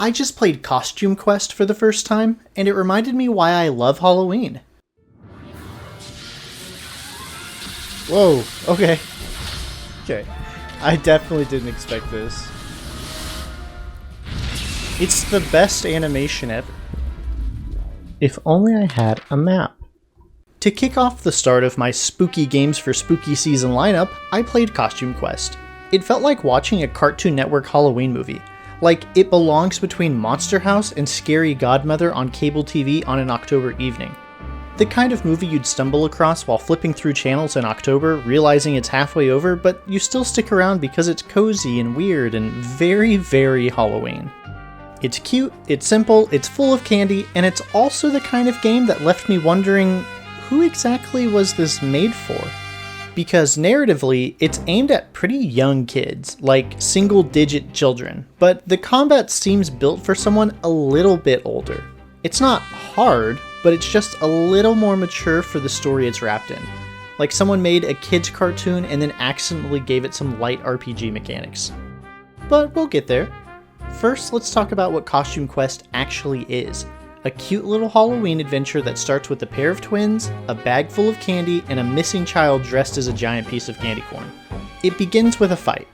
I just played Costume Quest for the first time, and it reminded me why I love Halloween. Whoa, okay. Okay, I definitely didn't expect this. It's the best animation ever. If only I had a map. To kick off the start of my spooky games for spooky season lineup, I played Costume Quest. It felt like watching a Cartoon Network Halloween movie. Like it belongs between Monster House and Scary Godmother on cable TV on an October evening. The kind of movie you'd stumble across while flipping through channels in October, realizing it's halfway over, but you still stick around because it's cozy and weird and very, very Halloween. It's cute, it's simple, it's full of candy, and it's also the kind of game that left me wondering, who exactly was this made for? Because narratively, it's aimed at pretty young kids, like single-digit children, but the combat seems built for someone a little bit older. It's not hard, but it's just a little more mature for the story it's wrapped in. Like someone made a kid's cartoon and then accidentally gave it some light RPG mechanics. But we'll get there. First, let's talk about what Costume Quest actually is. A cute little Halloween adventure that starts with a pair of twins, a bag full of candy, and a missing child dressed as a giant piece of candy corn. It begins with a fight.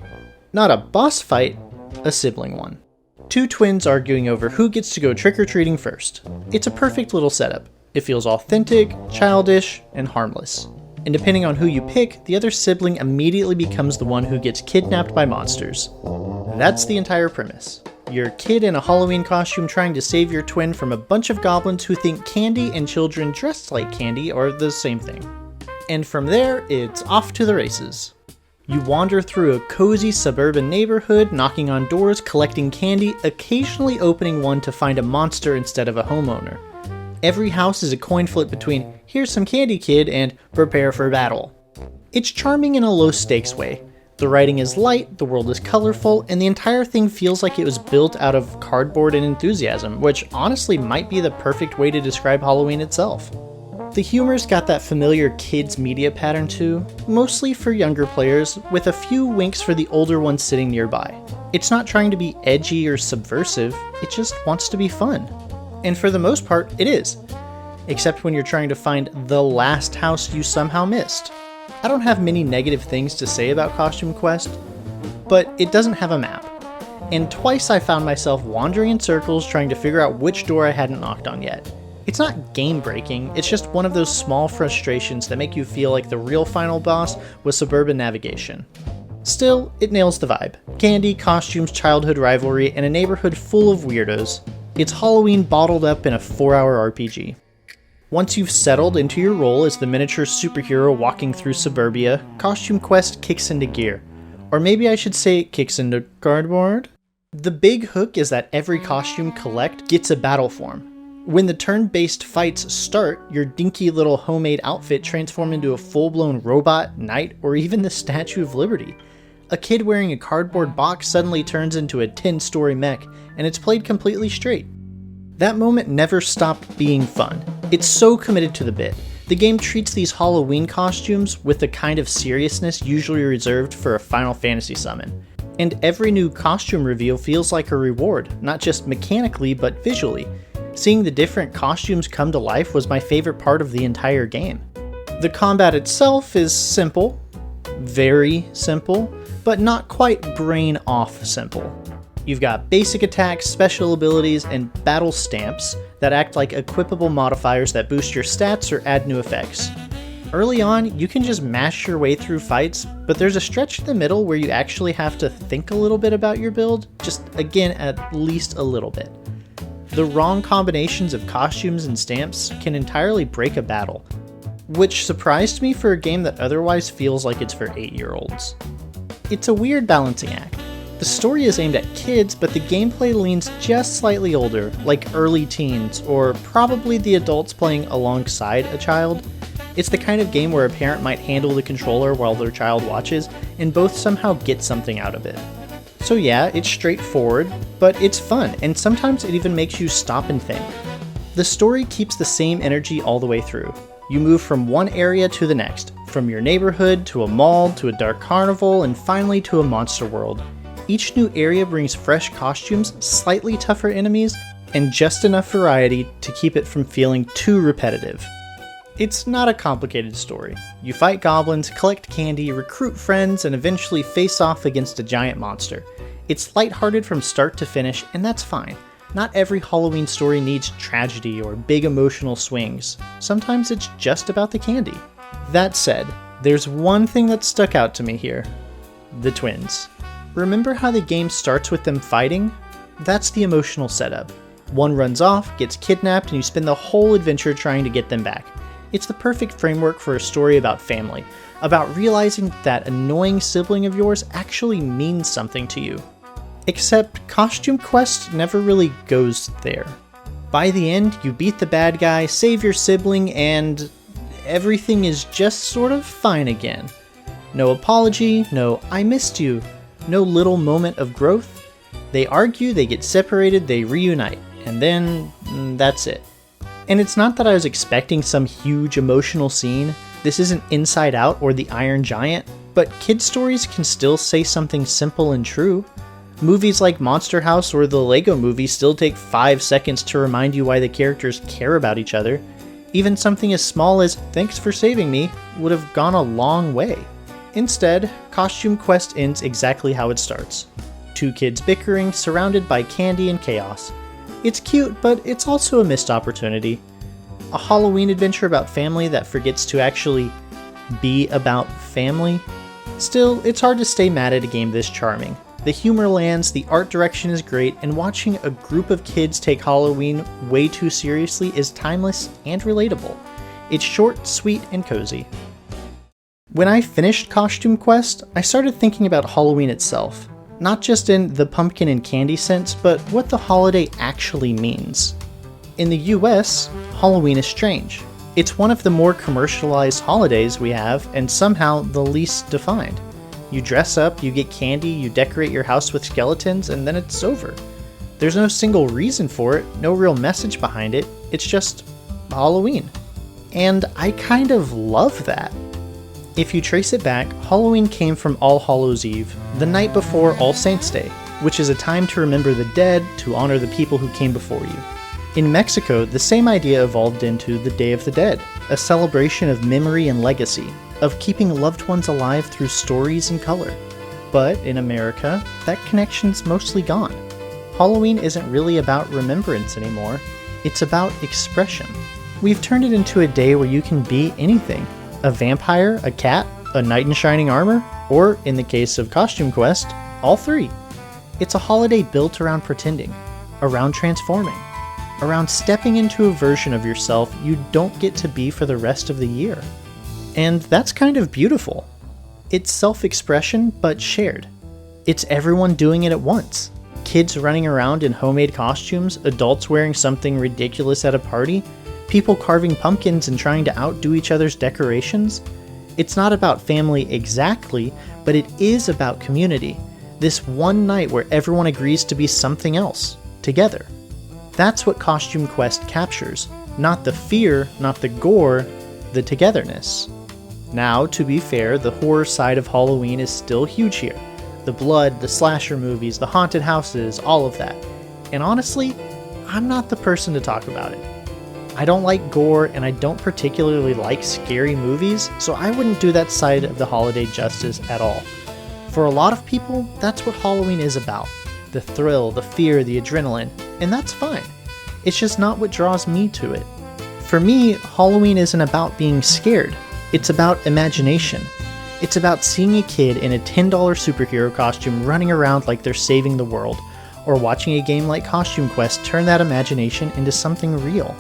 Not a boss fight, a sibling one. Two twins arguing over who gets to go trick-or-treating first. It's a perfect little setup. It feels authentic, childish, and harmless. And depending on who you pick, the other sibling immediately becomes the one who gets kidnapped by monsters. That's the entire premise. You're a kid in a Halloween costume trying to save your twin from a bunch of goblins who think candy and children dressed like candy are the same thing. And from there, it's off to the races. You wander through a cozy suburban neighborhood, knocking on doors, collecting candy, occasionally opening one to find a monster instead of a homeowner. Every house is a coin flip between, here's some candy kid, and prepare for battle. It's charming in a low-stakes way. The writing is light, the world is colorful, and the entire thing feels like it was built out of cardboard and enthusiasm, which honestly might be the perfect way to describe Halloween itself. The humor's got that familiar kids media pattern too, mostly for younger players, with a few winks for the older ones sitting nearby. It's not trying to be edgy or subversive, it just wants to be fun. And for the most part, it is. Except when you're trying to find the last house you somehow missed. I don't have many negative things to say about Costume Quest, but it doesn't have a map. And twice I found myself wandering in circles trying to figure out which door I hadn't knocked on yet. It's not game-breaking, it's just one of those small frustrations that make you feel like the real final boss was suburban navigation. Still, it nails the vibe. Candy, costumes, childhood rivalry, and a neighborhood full of weirdos. It's Halloween bottled up in a 4-hour RPG. Once you've settled into your role as the miniature superhero walking through suburbia, Costume Quest kicks into gear. Or maybe I should say it kicks into cardboard? The big hook is that every costume collect gets a battle form. When the turn-based fights start, your dinky little homemade outfit transforms into a full-blown robot, knight, or even the Statue of Liberty. A kid wearing a cardboard box suddenly turns into a 10-story mech, and it's played completely straight. That moment never stopped being fun. It's so committed to the bit. The game treats these Halloween costumes with the kind of seriousness usually reserved for a Final Fantasy summon. And every new costume reveal feels like a reward, not just mechanically but visually. Seeing the different costumes come to life was my favorite part of the entire game. The combat itself is simple, very simple, but not quite brain-off simple. You've got basic attacks, special abilities, and battle stamps that act like equipable modifiers that boost your stats or add new effects. Early on, you can just mash your way through fights, but there's a stretch in the middle where you actually have to think a little bit about your build, just again at least a little bit. The wrong combinations of costumes and stamps can entirely break a battle, which surprised me for a game that otherwise feels like it's for 8-year-olds. It's a weird balancing act. The story is aimed at kids, but the gameplay leans just slightly older, like early teens, or probably the adults playing alongside a child. It's the kind of game where a parent might handle the controller while their child watches, and both somehow get something out of it. So yeah, it's straightforward, but it's fun, and sometimes it even makes you stop and think. The story keeps the same energy all the way through. You move from one area to the next, from your neighborhood to a mall to a dark carnival, and finally to a monster world. Each new area brings fresh costumes, slightly tougher enemies, and just enough variety to keep it from feeling too repetitive. It's not a complicated story. You fight goblins, collect candy, recruit friends, and eventually face off against a giant monster. It's lighthearted from start to finish, and that's fine. Not every Halloween story needs tragedy or big emotional swings. Sometimes it's just about the candy. That said, there's one thing that stuck out to me here. The twins. Remember how the game starts with them fighting? That's the emotional setup. One runs off, gets kidnapped, and you spend the whole adventure trying to get them back. It's the perfect framework for a story about family, about realizing that annoying sibling of yours actually means something to you. Except Costume Quest never really goes there. By the end, you beat the bad guy, save your sibling, and everything is just sort of fine again. No apology, no "I missed you," no little moment of growth. They argue, they get separated, they reunite, and then that's it. And it's not that I was expecting some huge emotional scene. This isn't Inside Out or The Iron Giant, but kid stories can still say something simple and true. Movies like Monster House or the Lego Movie still take 5 seconds to remind you why the characters care about each other. Even something as small as "thanks for saving me" would have gone a long way. Instead, Costume Quest ends exactly how it starts. 2 kids bickering, surrounded by candy and chaos. It's cute, but it's also a missed opportunity. A Halloween adventure about family that forgets to actually be about family. Still, it's hard to stay mad at a game this charming. The humor lands, the art direction is great, and watching a group of kids take Halloween way too seriously is timeless and relatable. It's short, sweet, and cozy. When I finished Costume Quest, I started thinking about Halloween itself. Not just in the pumpkin and candy sense, but what the holiday actually means. In the US, Halloween is strange. It's one of the more commercialized holidays we have, and somehow the least defined. You dress up, you get candy, you decorate your house with skeletons, and then it's over. There's no single reason for it, no real message behind it, it's just Halloween. And I kind of love that. If you trace it back, Halloween came from All Hallows Eve, the night before All Saints' Day, which is a time to remember the dead, to honor the people who came before you. In Mexico, the same idea evolved into the Day of the Dead, a celebration of memory and legacy, of keeping loved ones alive through stories and color. But in America, that connection's mostly gone. Halloween isn't really about remembrance anymore, it's about expression. We've turned it into a day where you can be anything. A vampire, a cat, a knight in shining armor, or, in the case of Costume Quest, all 3. It's a holiday built around pretending, around transforming, around stepping into a version of yourself you don't get to be for the rest of the year. And that's kind of beautiful. It's self-expression, but shared. It's everyone doing it at once. Kids running around in homemade costumes, adults wearing something ridiculous at a party, people carving pumpkins and trying to outdo each other's decorations. It's not about family exactly, but it is about community. This one night where everyone agrees to be something else, together. That's what Costume Quest captures. Not the fear, not the gore, the togetherness. Now, to be fair, the horror side of Halloween is still huge here. The blood, the slasher movies, the haunted houses, all of that. And honestly, I'm not the person to talk about it. I don't like gore, and I don't particularly like scary movies, so I wouldn't do that side of the holiday justice at all. For a lot of people, that's what Halloween is about. The thrill, the fear, the adrenaline, and that's fine. It's just not what draws me to it. For me, Halloween isn't about being scared. It's about imagination. It's about seeing a kid in a $10 superhero costume running around like they're saving the world, or watching a game like Costume Quest turn that imagination into something real.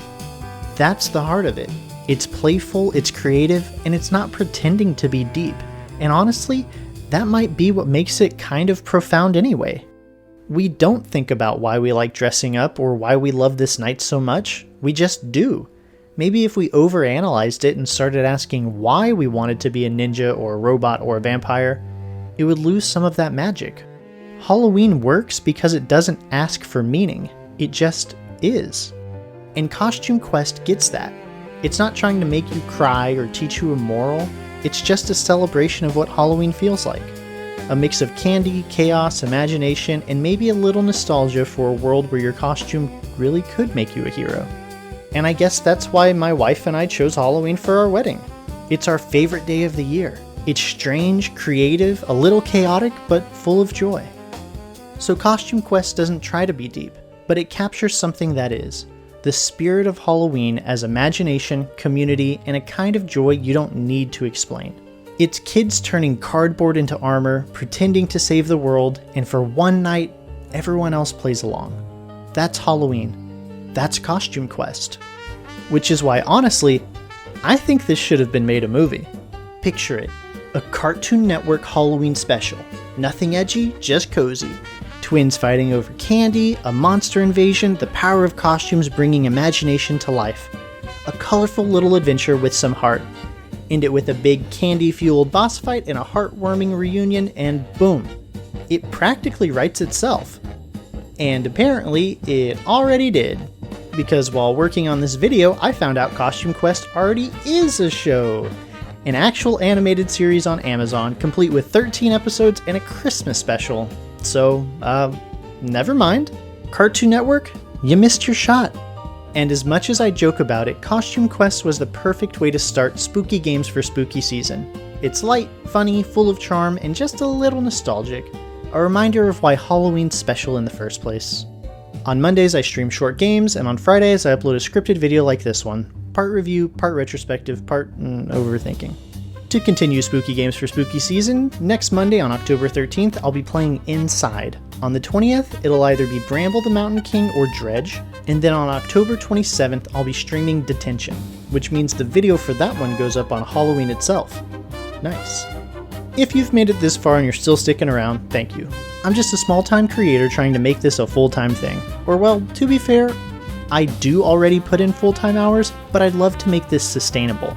That's the heart of it. It's playful, it's creative, and it's not pretending to be deep. And honestly, that might be what makes it kind of profound anyway. We don't think about why we like dressing up or why we love this night so much. We just do. Maybe if we overanalyzed it and started asking why we wanted to be a ninja or a robot or a vampire, it would lose some of that magic. Halloween works because it doesn't ask for meaning, it just is. And Costume Quest gets that. It's not trying to make you cry or teach you a moral, it's just a celebration of what Halloween feels like. A mix of candy, chaos, imagination, and maybe a little nostalgia for a world where your costume really could make you a hero. And I guess that's why my wife and I chose Halloween for our wedding. It's our favorite day of the year. It's strange, creative, a little chaotic, but full of joy. So Costume Quest doesn't try to be deep, but it captures something that is. The spirit of Halloween as imagination, community, and a kind of joy you don't need to explain. It's kids turning cardboard into armor, pretending to save the world, and for one night, everyone else plays along. That's Halloween. That's Costume Quest. Which is why, honestly, I think this should have been made a movie. Picture it. A Cartoon Network Halloween special. Nothing edgy, just cozy. Twins fighting over candy, a monster invasion, the power of costumes bringing imagination to life. A colorful little adventure with some heart. End it with a big candy-fueled boss fight and a heartwarming reunion, and boom. It practically writes itself. And apparently, it already did. Because while working on this video, I found out Costume Quest already is a show. An actual animated series on Amazon, complete with 13 episodes and a Christmas special. So, never mind. Cartoon Network, you missed your shot. And as much as I joke about it, Costume Quest was the perfect way to start spooky games for spooky season. It's light, funny, full of charm, and just a little nostalgic. A reminder of why Halloween's special in the first place. On Mondays I stream short games, and on Fridays I upload a scripted video like this one. Part review, part retrospective, part overthinking. To continue spooky games for spooky season, next Monday on October 13th, I'll be playing Inside. On the 20th, it'll either be Bramble the Mountain King or Dredge, and then on October 27th, I'll be streaming Detention, which means the video for that one goes up on Halloween itself. Nice. If you've made it this far and you're still sticking around, thank you. I'm just a small-time creator trying to make this a full-time thing. Or well, to be fair, I do already put in full-time hours, but I'd love to make this sustainable.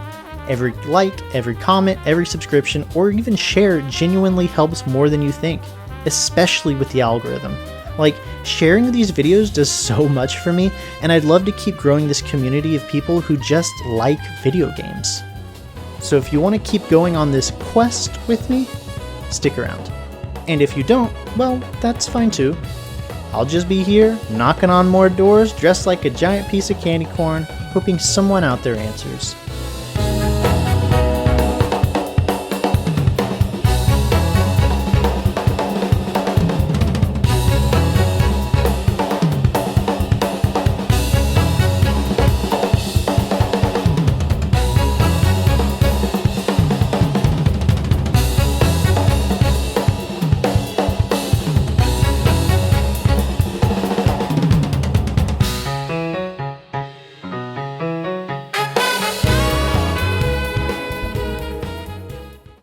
Every like, every comment, every subscription, or even share genuinely helps more than you think, especially with the algorithm. Like, sharing these videos does so much for me, and I'd love to keep growing this community of people who just like video games. So if you want to keep going on this quest with me, stick around. And if you don't, well, that's fine too. I'll just be here, knocking on more doors, dressed like a giant piece of candy corn, hoping someone out there answers.